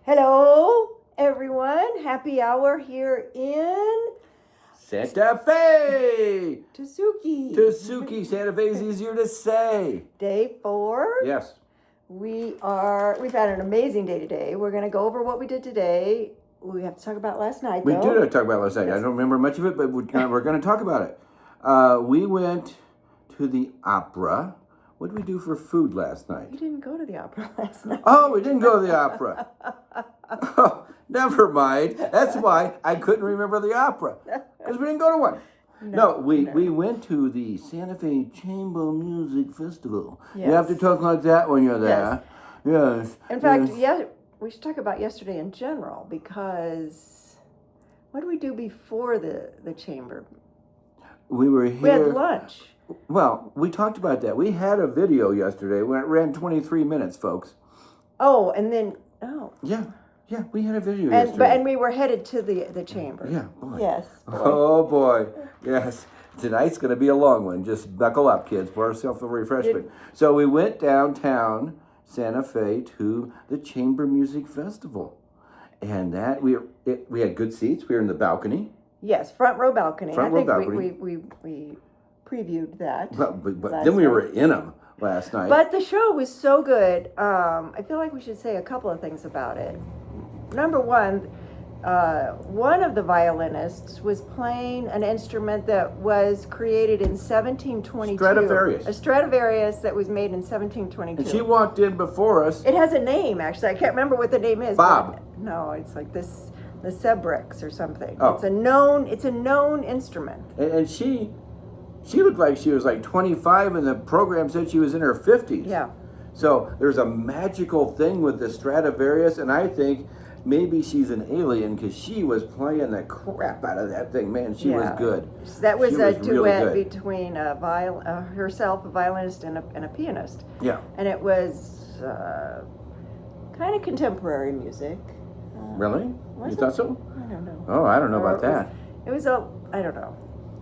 Hello, everyone. Happy hour here in Santa Fe! Tasuki. Santa Fe is easier to say. Day 4. Yes. We've had an amazing day today. We're going to go over what we did today. We have to talk about last night, We though. did talk about it last night. Yes. I don't remember much of it, but we're going to talk about it. We went to the opera. What did we do for food last night? We didn't go to the opera last night. Oh, we didn't go to the opera. Oh, never mind. That's why I couldn't remember the opera. Because we didn't go to one. No, we went to the Santa Fe Chamber Music Festival. Yes. You have to talk like that when you're there. Yes. In fact, we should talk about yesterday in general, because what did we do before the chamber? We were here. We had lunch. Well, we talked about that. We had a video yesterday when it ran 23 minutes, folks. Oh, and then, Yeah, we had a video yesterday. And we were headed to the chamber. Yeah, boy. Yes. Boy. Oh, boy. Yes. Tonight's going to be a long one. Just buckle up, kids. Pour yourself a refreshment. So we went downtown Santa Fe to the Chamber Music Festival. And that we had good seats. We were in the balcony. Yes, front row balcony. Front row balcony. We previewed that. But then we were in them last night. But the show was so good. I feel like we should say a couple of things about it. Number one, one of the violinists was playing an instrument that was created in 1722. Stradivarius. A Stradivarius that was made in 1722. And she walked in before us. It has a name, actually. I can't remember what the name is. Bob. No, it's like this, the Sebrix or something. Oh. It's a known instrument. And she looked like she was like 25, and the program said she was in her 50s. Yeah. So there's a magical thing with the Stradivarius, and I think maybe she's an alien because she was playing the crap out of that thing. Man, she was good. That was She a was really duet good. between herself, a violinist, and a pianist. Yeah. And it was kind of contemporary music. Really? Was You it? thought so? I don't know. Oh, I don't know about that. I don't know.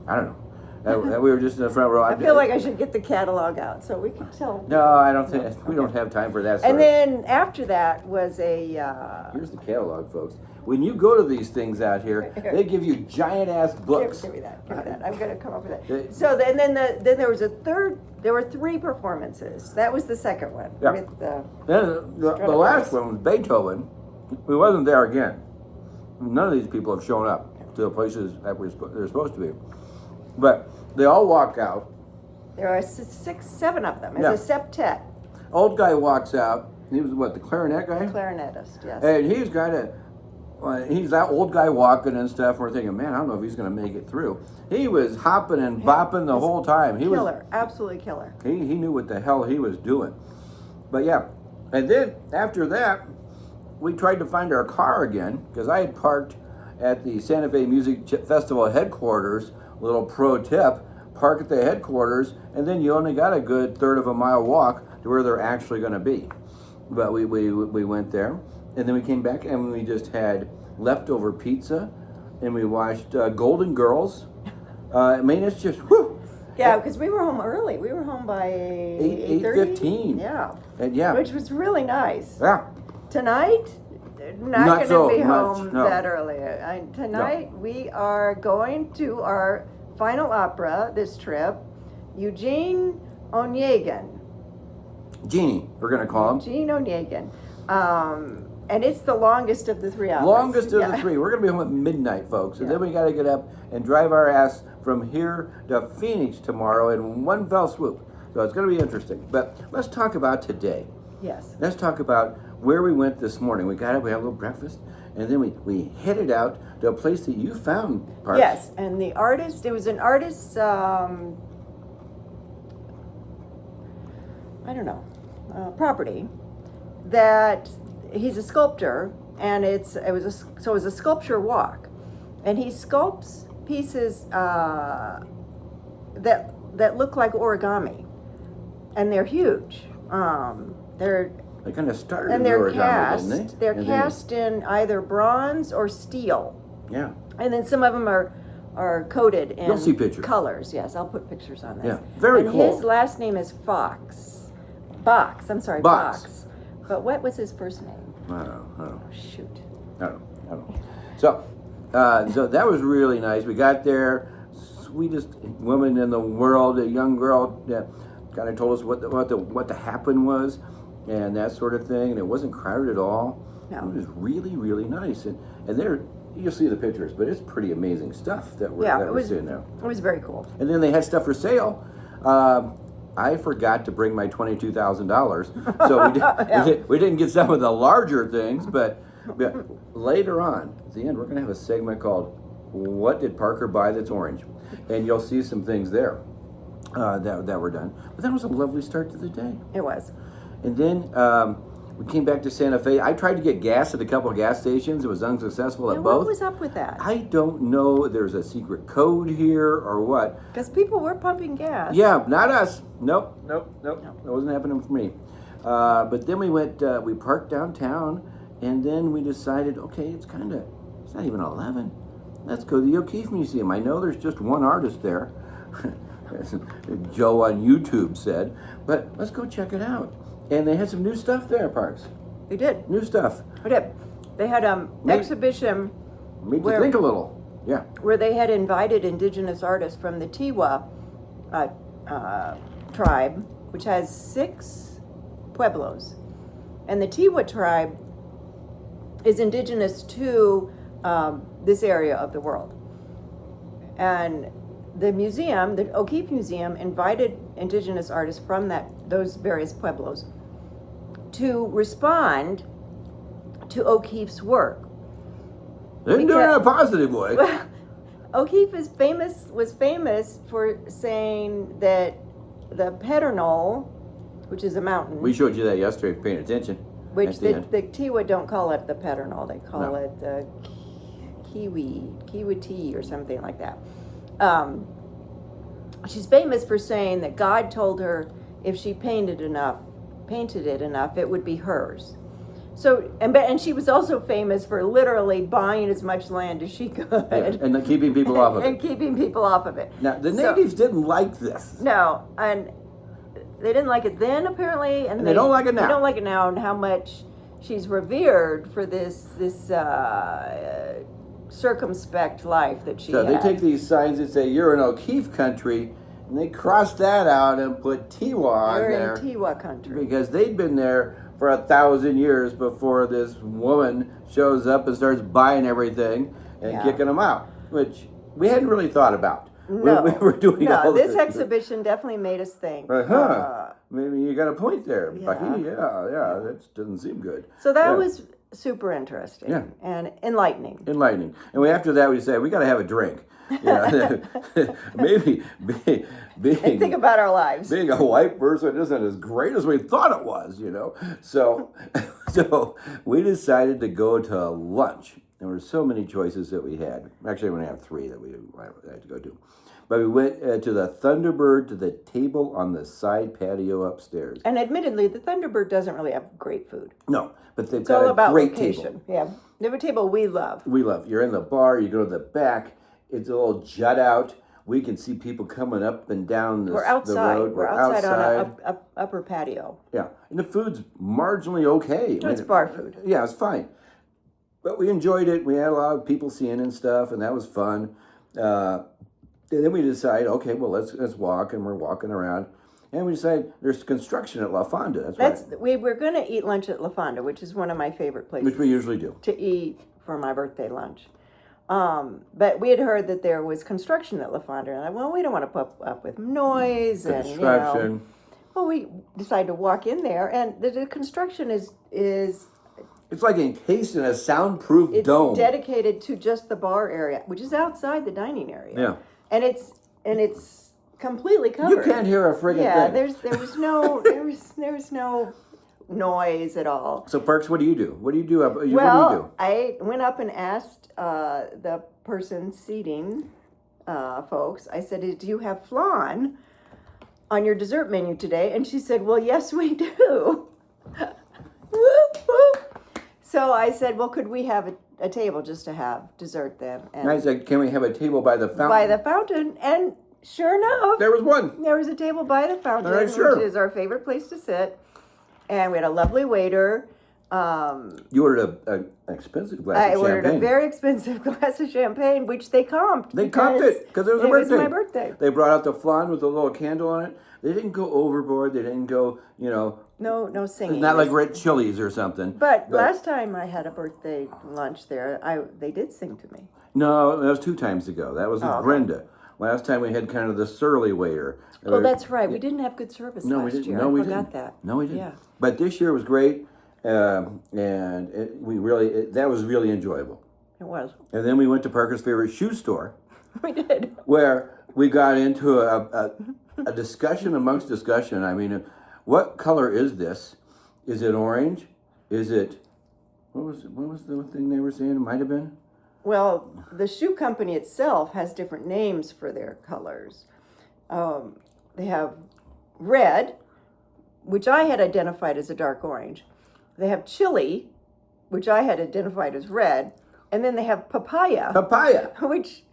I don't know. We were just in the front row. I feel like I should get the catalog out so we can tell. No, I don't think we don't have time for that. And then after that was a. Here's the catalog, folks. When you go to these things out here, they give you giant ass books. Give me that. I'm going to come up with that. So then there was a third. There were 3 performances. That was the second one. Yeah. With the The last one was Beethoven. We wasn't there again. None of these people have shown up to the places that they're supposed to be. But they all walk out. There are 7 of them. It's Yeah. a septet. Old guy walks out. He was the clarinet guy? Clarinetist, yes. And he's he's that old guy walking and stuff. We're thinking, man, I don't know if he's going to make it through. He was hopping and bopping the whole time. He Killer, absolutely killer. He knew what the hell he was doing. But yeah, and then after that, we tried to find our car again because I had parked at the Santa Fe Music Festival headquarters. Little pro tip: park at the headquarters, and then you only got a good third of a mile walk to where they're actually going to be. But we went there, and then we came back and we just had leftover pizza, and we watched Golden Girls. I mean, it's just whew. Yeah, because we were home early. We were home by 8:15. Yeah. And yeah, Which was really nice. yeah. Tonight, not Not going so to be much, home no. that early. Tonight, we are going to our final opera this trip, Eugene Onegin. Genie, we're gonna call him. Eugene Onegin. And it's the longest of the 3 hours. Longest of the 3. We're gonna be home at midnight, folks, and then we gotta get up and drive our ass from here to Phoenix tomorrow in one fell swoop. So it's gonna be interesting. But let's talk about today. Yes. Let's talk about where we went this morning. We got up, we had a little breakfast, and then we headed out to a place that you found, Parks. Yes, and the artist, it was an artist's, property that he's a sculptor, and it was a sculpture walk, and he sculpts pieces that look like origami, and they're huge. They kind of started And in they're origami, cast. didn't they? They're And cast in either bronze or steel. Yeah. And then some of them are coated in You'll see pictures. colors. Yes, I'll put pictures on this. Yeah, very cool. And his last name is Box. I'm sorry, Box. Box. But what was his first name? I don't know. Shoot. I don't know. So, so that was really nice. We got there, sweetest woman in the world, a young girl that kind of told us what the happen was, and that sort of thing. And it wasn't crowded at all. No. It was really, really nice. And there, you'll see the pictures, but it's pretty amazing stuff that we're seeing now. It was very cool. And then they had stuff for sale. I forgot to bring my $22,000, so we didn't get some of the larger things. But later on, at the end, we're going to have a segment called "What Did Parker Buy That's Orange?" and you'll see some things there that were done. But that was a lovely start to the day. It was. And then we came back to Santa Fe. I tried to get gas at a couple of gas stations. It was unsuccessful at both. What was up with that? I don't know. There's a secret code here or what. Because people were pumping gas. Yeah, not us. Nope. That wasn't happening for me. But then we parked downtown, and then we decided, okay, it's not even 11. Let's go to the O'Keeffe Museum. I know there's just one artist there, as Joe on YouTube said, but let's go check it out. And they had some new stuff there, Parks. They did. New stuff. They did. They had an exhibition Made you think a little. Yeah. where they had invited indigenous artists from the Tiwa tribe, which has 6 pueblos. And the Tiwa tribe is indigenous to this area of the world. And the museum, the O'Keeffe Museum, invited indigenous artists from those various pueblos to respond to O'Keeffe's work. They didn't do it in a positive way. O'Keeffe was famous for saying that the Pedernal, which is a mountain, We showed you that yesterday if you're paying attention. which at the end. the Tiwa don't call it the Pedernal, they call No. it the Kiwi or something like that. She's famous for saying that God told her if she painted it enough, it would be hers. So, and she was also famous for literally buying as much land as she could. Yeah, and keeping people off of and it. keeping people off of it. Now, the natives didn't like this. No, and they didn't like it then, apparently, and they don't like it now. They don't like it now, and how much she's revered for this circumspect life that she So had. they take these signs that say you're in O'Keeffe country, and they cross that out and put Tiwa on You're there in Tiwa country. because they'd been there for 1,000 years before this woman shows up and starts buying everything and kicking them out, which we hadn't really thought about. No, we were doing all this exhibition definitely made us think. Maybe you got a point there, Yeah. Bucky. Yeah, that doesn't seem good. So that Yeah. was super interesting Yeah. and enlightening. Enlightening. And after that, we said we got to have a drink. Yeah, maybe And think being about our lives. being a white person isn't as great as we thought it was, So, so we decided to go to lunch. There were so many choices that we had. Actually, we only have 3 that we had to go to. But we went to the Thunderbird, to the table on the side patio upstairs. And admittedly, the Thunderbird doesn't really have great food. No, but they've It's got all a about great location. table. Yeah, they have a table we love. We love. You're in the bar. You go to the back. It's a little jut out. We can see people coming up and down We're outside. the road. We're outside on an upper patio. Yeah, and the food's marginally okay. It's bar food. Yeah, it's fine. But we enjoyed it. We had a lot of people seeing and stuff, and that was fun. And then we decided, okay, well, let's walk, and we're walking around. And we decided there's construction at La Fonda. We were going to eat lunch at La Fonda, which is one of my favorite places Which we usually do. to eat for my birthday lunch. But we had heard that there was construction at La Fonda, and I thought, well, we don't want to put up with noise and Construction. Well, we decided to walk in there, and the construction is It's like encased in a soundproof it's dome. dedicated to just the bar area, which is outside the dining area. Yeah. And it's completely covered. You can't hear a friggin' Yeah, thing. there was no noise at all. So, Parks, what do you do? What do you do? What do you do? Well, I went up and asked the person seating folks. I said, "Do you have flan on your dessert menu today?" And she said, "Well, yes, we do." Whoop, whoop. So I said, "Well, could we have a table just to have dessert then?" And I said, can we have a table by the fountain? By the fountain, and sure enough, There was one. there was a table by the fountain, All right, sure. which is our favorite place to sit. And we had a lovely waiter You ordered an expensive glass I of ordered champagne. a very expensive glass of champagne, which they comped. They comped it because it was a it birthday. was my birthday. They brought out the flan with a little candle on it. They didn't go overboard. They didn't go, No singing. it's not like red chilies or something. But last time I had a birthday lunch there, they did sing to me. No, that was 2 times ago. That was with okay. Brenda. Last time we had kind of the surly waiter. Oh, that's right. We didn't have good service No, we last didn't. year. No, I we forgot didn't. that. No, we didn't. Yeah. But this year was great, and that was really enjoyable. It was. And then we went to Parker's favorite shoe store, We did. where we got into a discussion amongst discussion. I mean, what color is this? Is it orange? Is it what was the thing they were saying? It might have been. Well, the shoe company itself has different names for their colors. They have red, which I had identified as a dark orange. They have chili, which I had identified as red. And then they have papaya, Papaya. which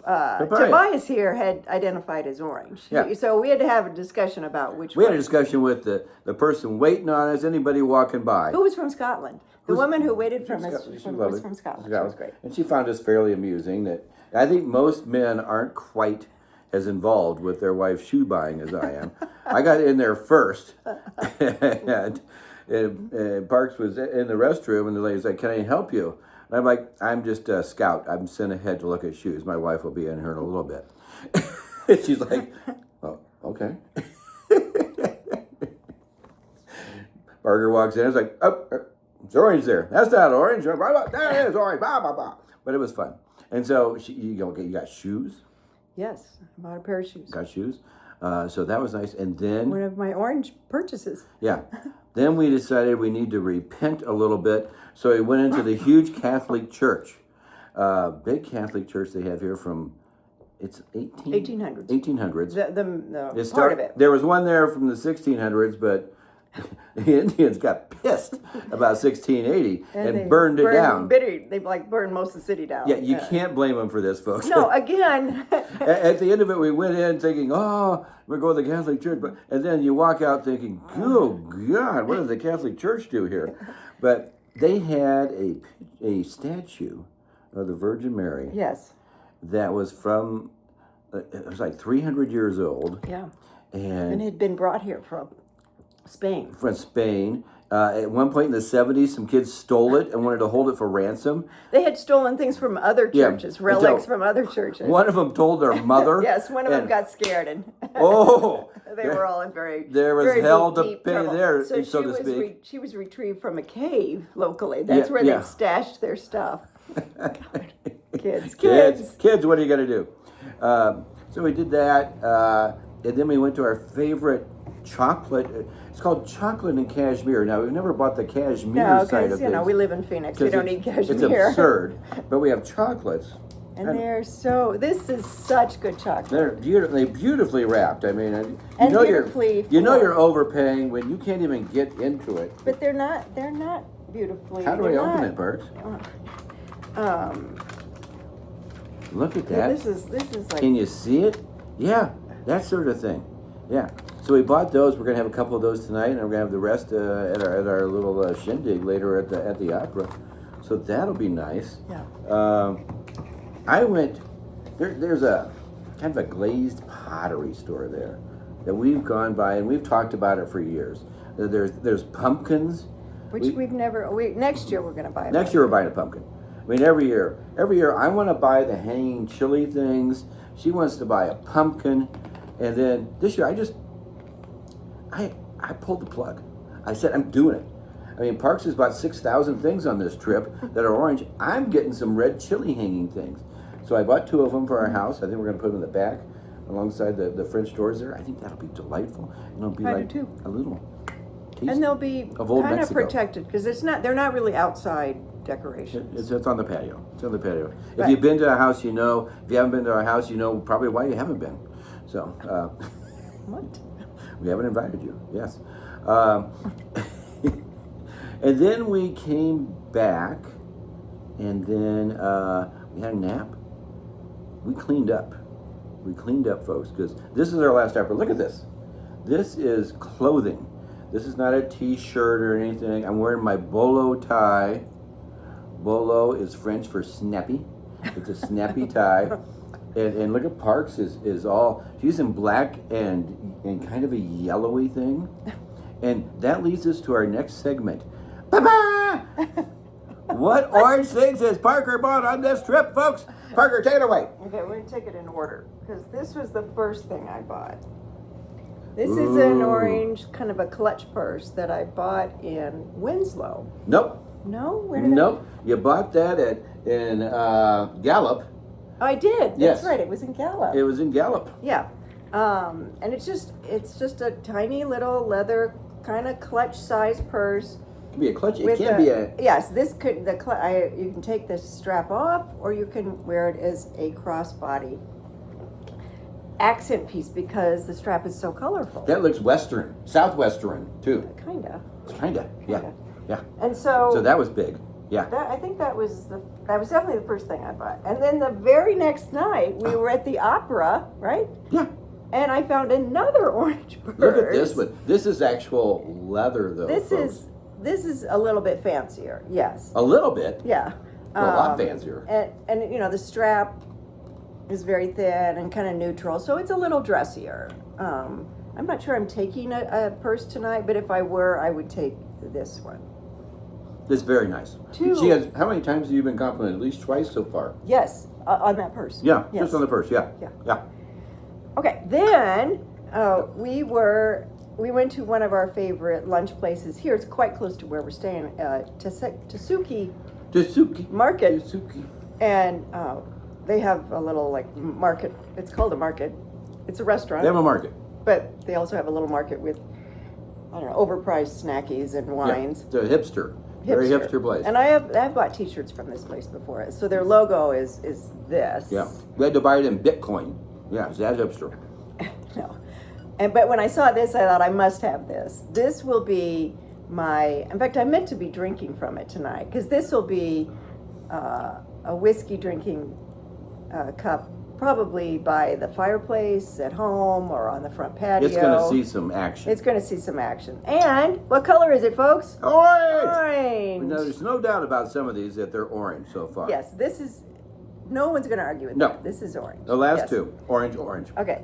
Papaya. Tobias here had identified as orange. Yeah. So we had to have a discussion about which We had one. a discussion with the person waiting on us, anybody walking by. Who was from Scotland? The woman who waited from us She's was lovely. from Scotland. She She was great. And she found us fairly amusing. That I think most men aren't quite as involved with their wife's shoe buying as I am. I got in there first, and Parks was in the restroom, and the lady's like, "Can I help you?" And I'm like, "I'm just a scout. I'm sent ahead to look at shoes. My wife will be in here in a little bit." And she's like, "Oh, okay." Parker walks in. It's like, "Oh, it's orange there. That's not orange. There it is orange." Blah blah blah. But it was fun. And so you got shoes. Yes, I bought a pair of shoes. Got shoes. So that was nice. And then One of my orange purchases. yeah. Then we decided we need to repent a little bit. So we went into the huge Catholic church. Big Catholic church they have here from, it's 1800s. 1800s. The part of it. There was one there from the 1600s, but the Indians got pissed about 1680 and they burned it down. They burned most of the city down. Yeah, you can't blame them for this, folks. No, again. At the end of it, we went in thinking, "Oh, we're going to the Catholic Church," and then you walk out thinking, "Oh God, what did the Catholic Church do here?" But they had a statue of the Virgin Mary Yes. that was from it was like 300 years old, Yeah. and And it had been brought here from Spain. from Spain. At one point in the 70s, some kids stole it and wanted to hold it for ransom. They had stolen things from other Yeah, churches, relics until from other churches. One of them told their mother. Yes, one of them and- got scared and Oh, they were all in very there was very hell to deep pay trouble. there, so she to was speak. she was retrieved from a cave locally. That's Yeah, where yeah. they stashed their stuff. God. Kids. Kids, what are you going to do? So we did that, and then we went to our favorite chocolate. It's called Chocolate and Cashmere. Now, we've never bought the cashmere No, side of because things. we live in Phoenix. We 'cause don't it's- need cashmere. It's absurd, but we have chocolates. And they're so. This is such good chocolate. They're beautifully wrapped. I mean, you And know beautifully you know formed. you're overpaying when you can't even get into it. But they're not. They're not beautifully. How do they're I open not- it, Parks? Um. Look at that. This is like. Can you see it? Yeah, that sort of thing. Yeah. So we bought those. We're gonna have a couple of those tonight, and we're gonna have the rest at our little shindig later at the opera. So that'll be nice. Yeah. I went. There's a kind of a glazed pottery store there that we've gone by, and we've talked about it for years. There's pumpkins. Which we've never. Next year we're gonna buy. Next year we're buying a pumpkin. I mean, every year I want to buy the hanging chili things. She wants to buy a pumpkin, and then this year I pulled the plug. I said I'm doing it. I mean, Parks has bought 6,000 things on this trip that are orange. I'm getting some red chili hanging things. So I bought 2 of them for our house. I think we're going to put them in the back alongside the French doors there. I think that'll be delightful. And it'll be I do like too. a little taste. And they'll be Of old kind of Mexico. protected because it's not. They're not really outside decorations. It's on the patio. It's on the patio. If Right. you've been to our house, you know. If you haven't been to our house, you know probably why you haven't been. So What? we haven't invited you. Yes. And then we came back, and then we had a nap. We cleaned up. We cleaned up, folks, because this is our last opera. Look at this. This is clothing This is not a t-shirt or anything. I'm wearing my bolo tie. Bolo is French for snappy. It's a snappy tie. And look at Parks is all, she's in black and kind of a yellowy thing. And that leads us to our next segment. Ba-ba! What orange things has Parker bought on this trip, folks? Parker, take it away. Okay, we're gonna take it in order because this was the first thing I bought. This is an orange, kind of a clutch purse that I bought in Winslow. Nope. No, where did Nope. You bought that in Gallup. I did. Yes. That's right. It was in Gallup. It was in Gallup. Yeah, and it's just a tiny little leather kind of clutch size purse. It can be a clutch. It with can be a. Yes, this could you can take this strap off, or you can wear it as a crossbody accent piece because the strap is so colorful. That looks Western, Southwestern too. Kinda. Kinda. Yeah. Yeah. And so. So that was big. Yeah. I think that was definitely the first thing I bought. And then the very next night we were at the opera, right? Yeah. And I found another orange purse. Look at this one. This is actual leather, though. This folks. is a little bit fancier. Yes. A little bit. Yeah. A lot fancier. And you know the strap is very thin and kind of neutral, so it's a little dressier. I'm not sure I'm taking a purse tonight, but if I were, I would take this one. It's very nice. Two. She has. How many times have you been complimented? At least twice so far. Yes, on that purse. Yeah. Yes. Just on the purse. Yeah. Yeah. Yeah. Okay, then we went to one of our favorite lunch places here. It's quite close to where we're staying, Tasuki Tasuki. Market, Tasuki. and they have a little like market. It's called a market. It's a restaurant. They have a market. But they also have a little market with, I don't know, overpriced snackies and wines. Yeah. It's a hipster. Very hipster place. And I've bought T-shirts from this place before. So their logo is this. Yeah. We had to buy it in Bitcoin. Yeah, it's that hipster. No. But when I saw this, I thought I must have this. This will be in fact, I meant to be drinking from it tonight because this will be a whiskey drinking cup, probably by the fireplace at home or on the front patio. It's going to see some action. It's going to see some action. And what color is it, folks? Orange! Orange. Now, there's no doubt about some of these that they're orange so far. Yes, this is, no one's going to argue with No. that. This is orange. The last Yes. two, orange. Okay.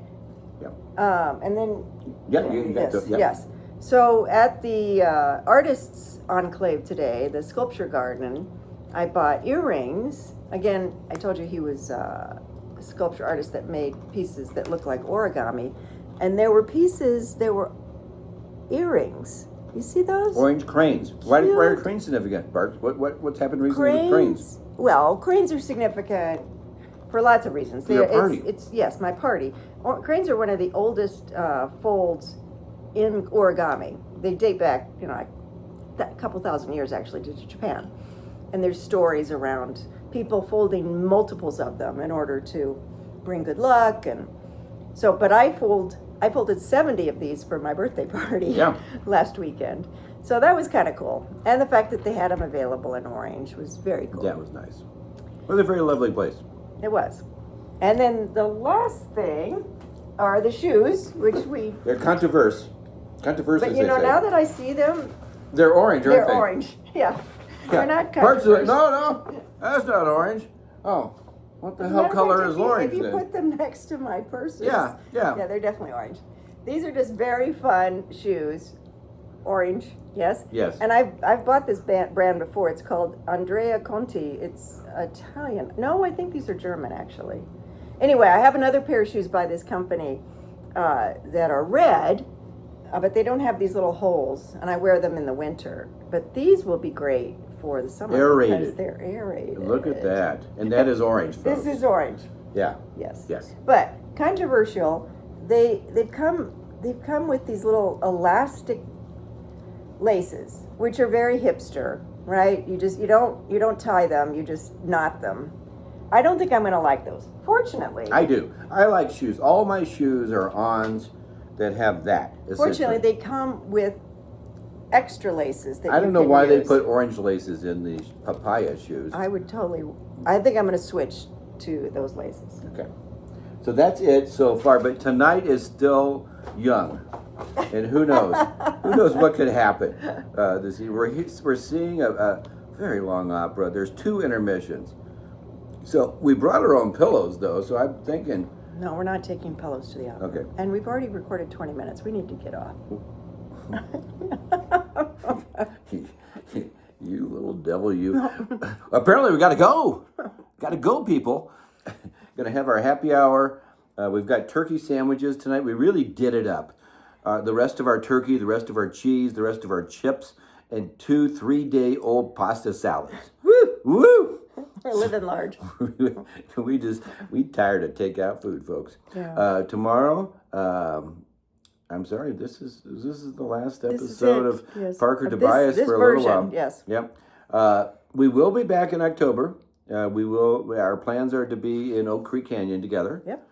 Yeah. And then Yeah, you got yes, the, yeah. yes. So at the Artists Enclave today, the Sculpture Garden, I bought earrings. Again, I told you he was a sculpture artist that made pieces that look like origami. And there were earrings. You see those? Orange cranes. Why are Cute. cranes significant, Bart? What's happened recently with cranes? Well, cranes are significant for lots of reasons. For your party. It's yes, my party. Cranes are one of the oldest folds in origami. They date back, like a couple thousand years actually to Japan. And there's stories around people folding multiples of them in order to bring good luck. And so, but I folded 70 of these for my birthday party last weekend. So that was kind of cool. And the fact that they had them available in orange was very cool. That was nice. It was a very lovely place. It was. And then the last thing are the shoes, which They're controversial. Controversial, but now that I see them, they're orange, aren't they're they? orange. Yeah. They're not Parts of it, controversial. no, that's not orange. Oh, what the As a hell matter of color fact, is if you- orange If you then? put them next to my purses. Yeah. Yeah, they're definitely orange. These are just very fun shoes. Orange, yes? Yes. And I've bought this brand before. It's called Andrea Conti. It's Italian. No, I think these are German, actually. Anyway, I have another pair of shoes by this company that are red, but they don't have these little holes, and I wear them in the winter. But these will be great for the summer Aerated. because they're aerated. Look at that. And that is orange, folks. This is orange. Yeah. Yes. Yes. But controversial, they've come with these little elastic laces, which are very hipster, right? You don't tie them, you just knot them. I don't think I'm going to like those. Fortunately, I do. I like shoes. All my shoes are ons that have that. fortunately they come with extra laces that I don't you know can why they use. put orange laces in these papaya shoes. I think I'm going to switch to those laces. Okay. So that's it so far. But tonight is still young, and who knows? Who knows what could happen? This we're seeing a very long opera. There's 2 intermissions. So we brought our own pillows, though. So I'm thinking. No, we're not taking pillows to the opera. Okay. And we've already recorded 20 minutes. We need to get off. You little devil, you. Apparently, we got to go. Got to go, people. Going to have our happy hour. We've got turkey sandwiches tonight. We really did it up. The rest of our turkey, the rest of our cheese, the rest of our chips, and 2 3-day-old pasta salads. Woo! Woo! We're living large. we tired of takeout food, folks. Yeah. Tomorrow, I'm sorry, this is the last This is episode it. of Yes. Parker Of Tobias this for a version, little while. yes. Yep. We will be back in October. We will. Our plans are to be in Oak Creek Canyon together. Yep.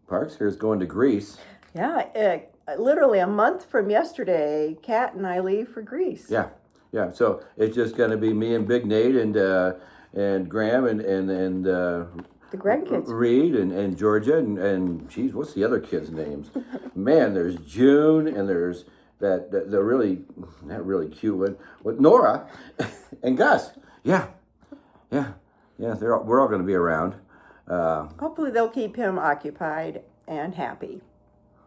Parks here's going to Greece. Yeah, literally a month from yesterday, Kat and I leave for Greece. Yeah. So it's just going to be me and Big Nate and Graham and The grandkids. Reed and Georgia and geez, what's the other kids' names? Man, there's June and there's that the really not really cute one with Nora and Gus. Yeah. We're all going to be around. Hopefully they'll keep him occupied and happy.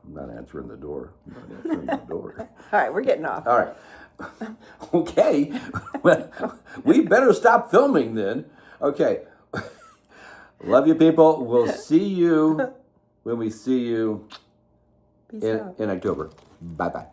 I'm not answering the door. All right, we're getting off. All right. Okay. Well, we better stop filming then. Okay. Love you, people. We'll see you when we see you Peace out. in October. Bye-bye.